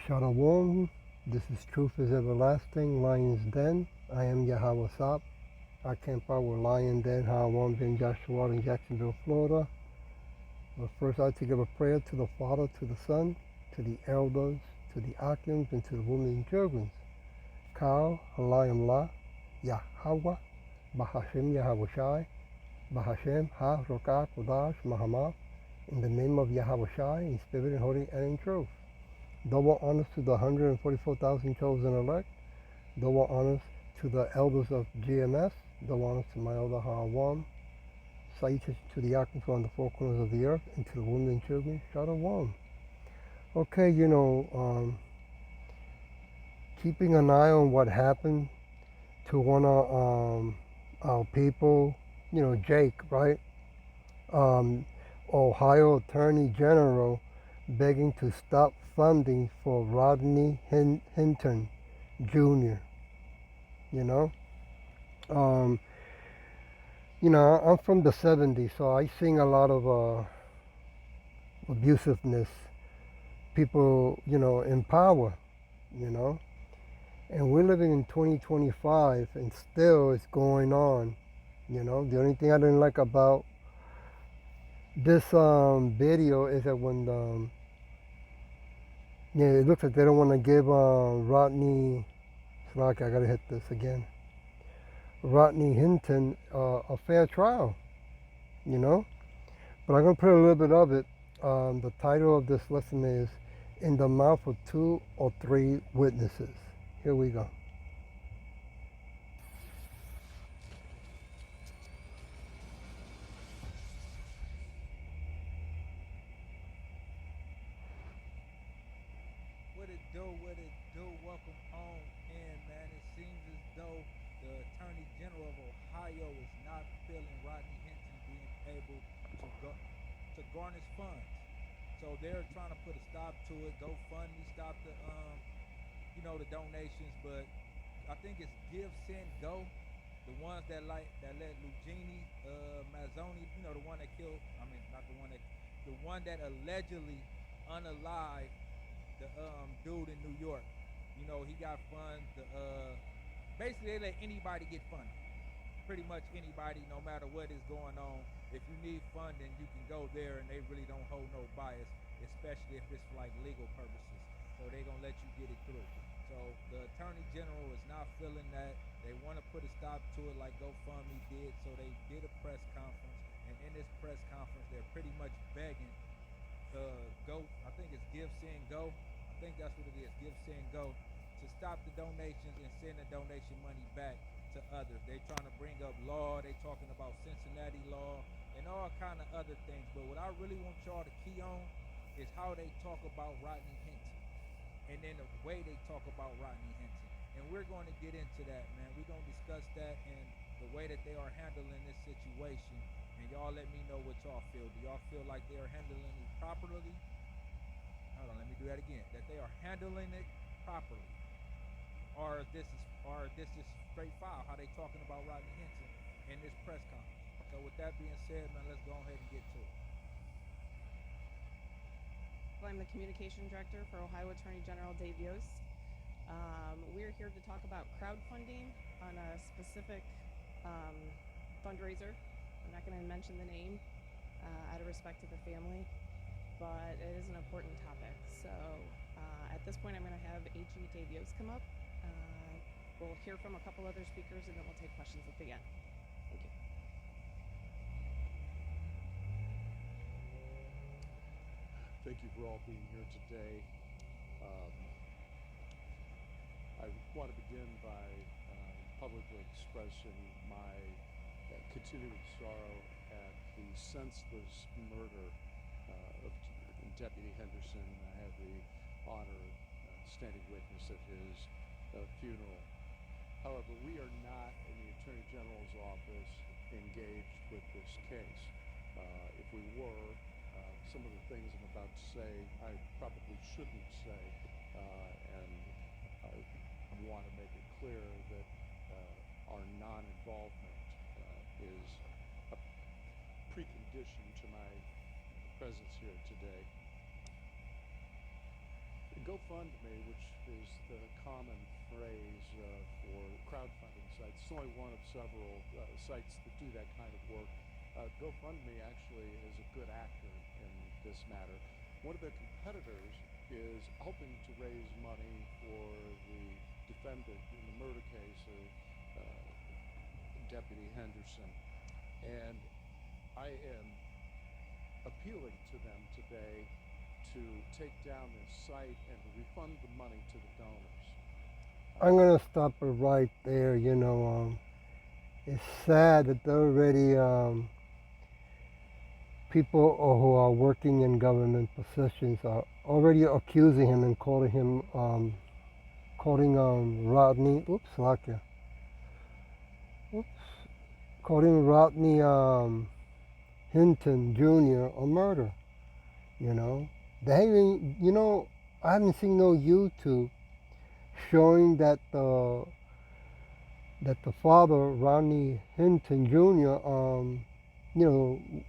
Shalom, this is Truth is Everlasting, Lion's Den. I am Yahweh Sop. I camp out with Lion Den, Hawan Ben Joshua in Jacksonville, Florida. But first I like to give a prayer to the Father, to the Son, to the elders, to the Akims, and to the women and children. Kal, Halayim La, Yahweh, Bahashem Yahweh Shai, Bahashem Ha Rokah Kodash Mahamah, in the name of Yahweh Shai, in spirit and holy and in truth. Double honors to the 144,000 chosen elect. Double honors to the elders of GMS. Double honors to my elder Hawam. Salutations to the Yaakov on the four corners of the earth and to the women and children. Shalom. Okay, keeping an eye on what happened to one of our people, Jake, right? Ohio Attorney General begging to stop funding for Rodney Hinton Jr. Um, I'm from the 70s, so I seen a lot of abusiveness, people, in power, you know. And we're living in 2025 and still it's going on, The only thing I didn't like about this video is that when it looks like they don't want to give Rodney, Slack, I gotta hit this again, Rodney Hinton a fair trial, But I'm gonna put a little bit of it. The title of this lesson is "In the Mouth of Two or Three Witnesses." Here we go. What it do, welcome on in, man. It seems as though the Attorney General of Ohio is not feeling Rodney Hinton being able to go to garnish funds. So they're trying to put a stop to it. GoFundMe stop the donations, but I think it's Give Send Go. The ones that let Lugini Mazzoni, the one that killed, I mean not the one that the one that allegedly unalived the dude in New York. He got funds. Basically they let anybody get funded. Pretty much anybody, no matter what is going on. If you need funding, you can go there, and they really don't hold no bias, especially if it's for like legal purposes. So they're gonna let you get it through. So the Attorney General is not feeling that. They want to put a stop to it like GoFundMe did. So they did a press conference, and in this press conference, they're pretty much begging I think it's Give Send Go. I think that's what it is, Give Send Go, to stop the donations and send the donation money back to others. They're trying to bring up law. They're talking about Cincinnati law and all kind of other things. But what I really want y'all to key on is how they talk about Rodney Hinton, and then the way they talk about Rodney Hinton. And we're going to get into that, man. We're going to discuss that and the way that they are handling this situation. And y'all let me know what y'all feel. Do y'all feel like they are handling it properly? Hold on, let me do that again. That they are handling it properly, or this is straight foul. How they talking about Rodney Hinton in this press conference. So with that being said, man, let's go ahead and get to it. I'm the Communication Director for Ohio Attorney General Dave Yost. We're here to talk about crowdfunding on a specific fundraiser. I'm not going to mention the name out of respect to the family, but it is an important topic. So at this point, I'm going to have AG Dave Yost come up. We'll hear from a couple other speakers, and then we'll take questions at the end. Thank you. Thank you for all being here today. I want to begin by publicly expressing my continuing sorrow at the senseless murder of Deputy Henderson. I had the honor of standing witness at his funeral. However, we are not in the Attorney General's office engaged with this case. If we were, some of the things I'm about to say I probably shouldn't say, and I want to make it clear that our non-involvement is a precondition to my presence here today. GoFundMe, which is the common phrase for crowdfunding sites, it's only one of several sites that do that kind of work. GoFundMe actually is a good actor in this matter. One of their competitors is helping to raise money for the defendant in the murder case of Deputy Henderson. And I am appealing to them today to take down this site and to refund the money to the donors. I'm gonna stop it right there. It's sad that there are already people who are working in government positions are already accusing him and calling Rodney. Calling Rodney Hinton Jr. a murder. They even, I haven't seen no YouTube showing that the father, Rodney Hinton Jr.,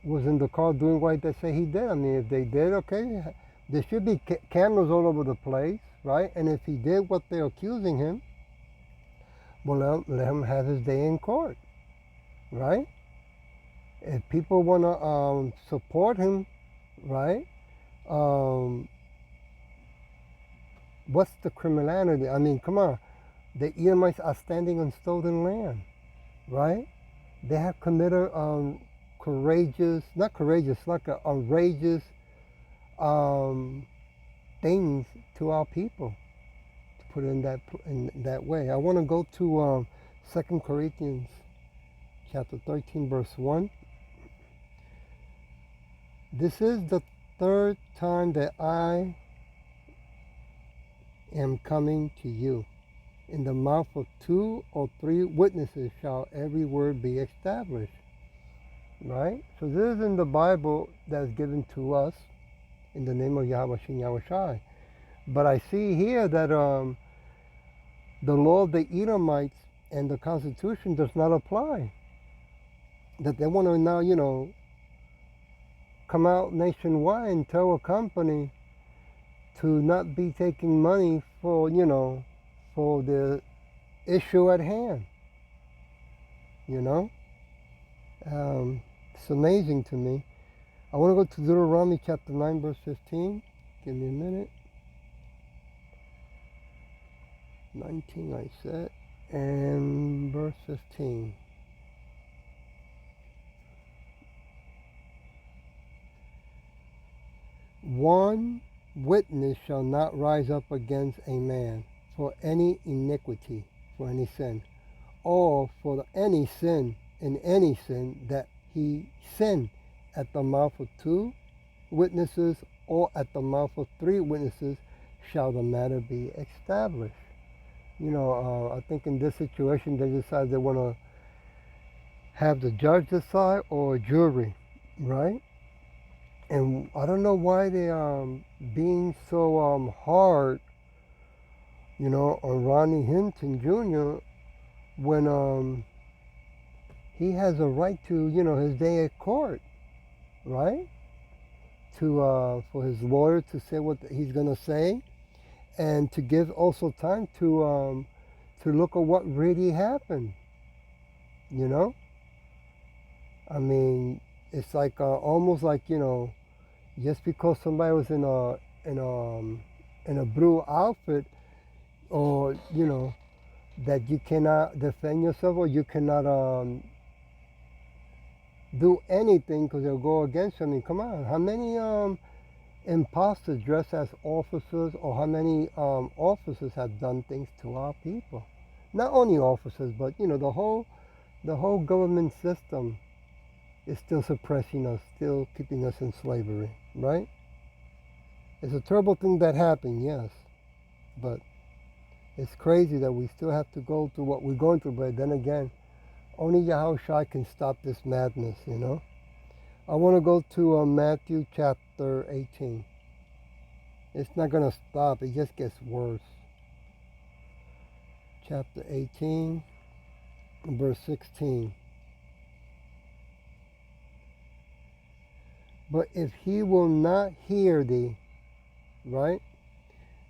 was in the car doing what they say he did. I mean, if they did, okay, there should be cameras all over the place, right? And if he did what they're accusing him, well, let him have his day in court, right? If people want to support him, right? What's the criminality? I mean, come on. The Edomites are standing on stolen land, right? They have committed outrageous things to our people, to put it in that way. I want to go to 2 Corinthians chapter 13, verse 1. This is the third time that I am coming to you. In the mouth of 2 or 3 witnesses shall every word be established. Right? So this is in the Bible that's given to us in the name of Yahweh Shem Yahweh Shai. But I see here that the law of the Edomites and the Constitution does not apply. That they want to now, come out nationwide and tell a company to not be taking money for, for the issue at hand. It's amazing to me. I want to go to Deuteronomy chapter 9, verse 15. Give me a minute. 19, I said, and verse 15. One witness shall not rise up against a man for any iniquity, for any sin, or for any sin in any sin that he sinned at the mouth of 2 witnesses or at the mouth of 3 witnesses shall the matter be established. I think in this situation they decide they want to have the judge decide or a jury, right? And I don't know why they are being so hard, on Rodney Hinton Jr. when he has a right to, his day at court, right? To for his lawyer to say what he's gonna say, and to give also time to look at what really happened. I mean, it's like almost like just because somebody was in a blue outfit, or that you cannot defend yourself, or you cannot do anything because they'll go against you. I mean, come on, how many imposters dressed as officers, or how many officers have done things to our people? Not only officers, but the whole government system is still suppressing us, still keeping us in slavery, right? It's a terrible thing that happened, yes, but it's crazy that we still have to go through what we're going through. But then again, only Yahweh Shai can stop this madness, I want to go to Matthew chapter 18. It's not going to stop, it just gets worse. Chapter 18, verse 16. But if he will not hear thee, right?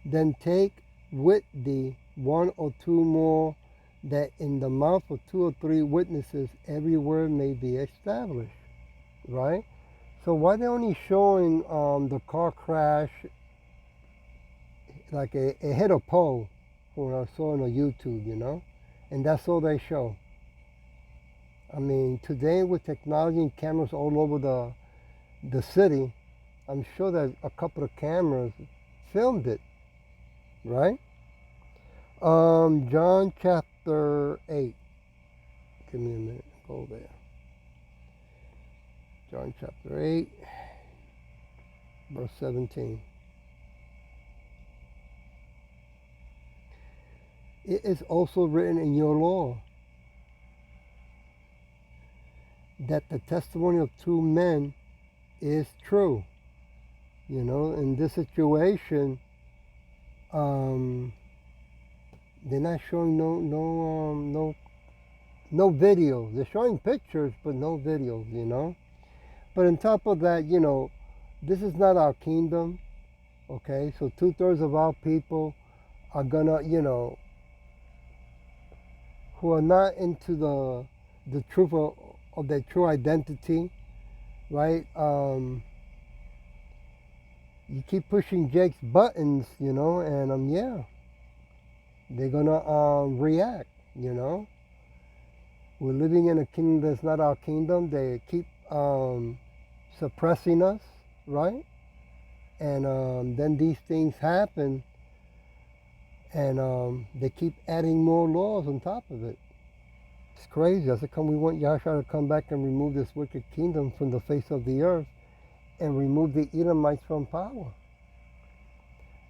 then take with thee one or two more, that in the mouth of two or three witnesses every word may be established. Right? So why they only showing the car crash, like it hit a pole, when I saw on YouTube, you know, and that's all they show. I mean, today with technology and cameras all over the city, I'm sure that a couple of cameras filmed it, right? John chapter 8. Give me a minute. Go there. John chapter 8, verse 17. It is also written in your law that the testimony of two men is true. You know, in this situation, they're not showing no video. They're showing pictures, but no videos. You know, but on top of that, you know, this is not our kingdom. Okay, so 2/3 of our people are gonna, you know, who are not into the truth of their true identity, right? You keep pushing Jake's buttons, you know, and yeah, they're gonna react, you know. We're living in a kingdom that's not our kingdom. They keep suppressing us, right? And then these things happen, and they keep adding more laws on top of it. It's crazy. That's how come we want Yahshua to come back and remove this wicked kingdom from the face of the earth and remove the Edomites from power.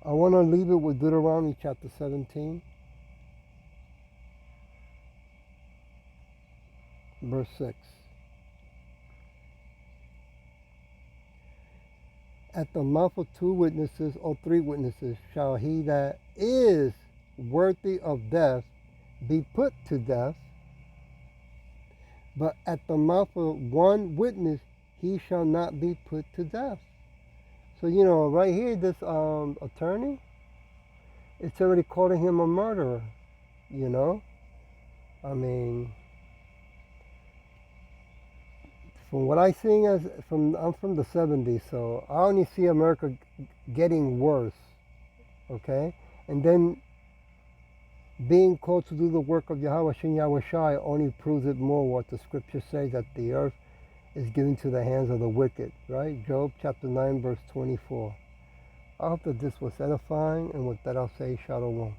I want to leave it with Deuteronomy chapter 17, verse 6. At the mouth of two witnesses or three witnesses shall he that is worthy of death be put to death, but at the mouth of one witness he shall not be put to death. So, you know, right here, this attorney, it's already calling him a murderer, you know? I mean, from what I see, I'm from the 70s, so I only see America getting worse, okay? And then being called to do the work of Yahweh Shem Yahweh Shai only proves it more what the scripture says, that the earth is given to the hands of the wicked, right? Job chapter 9, verse 24. I hope that this was edifying, and with that I'll say Shalom.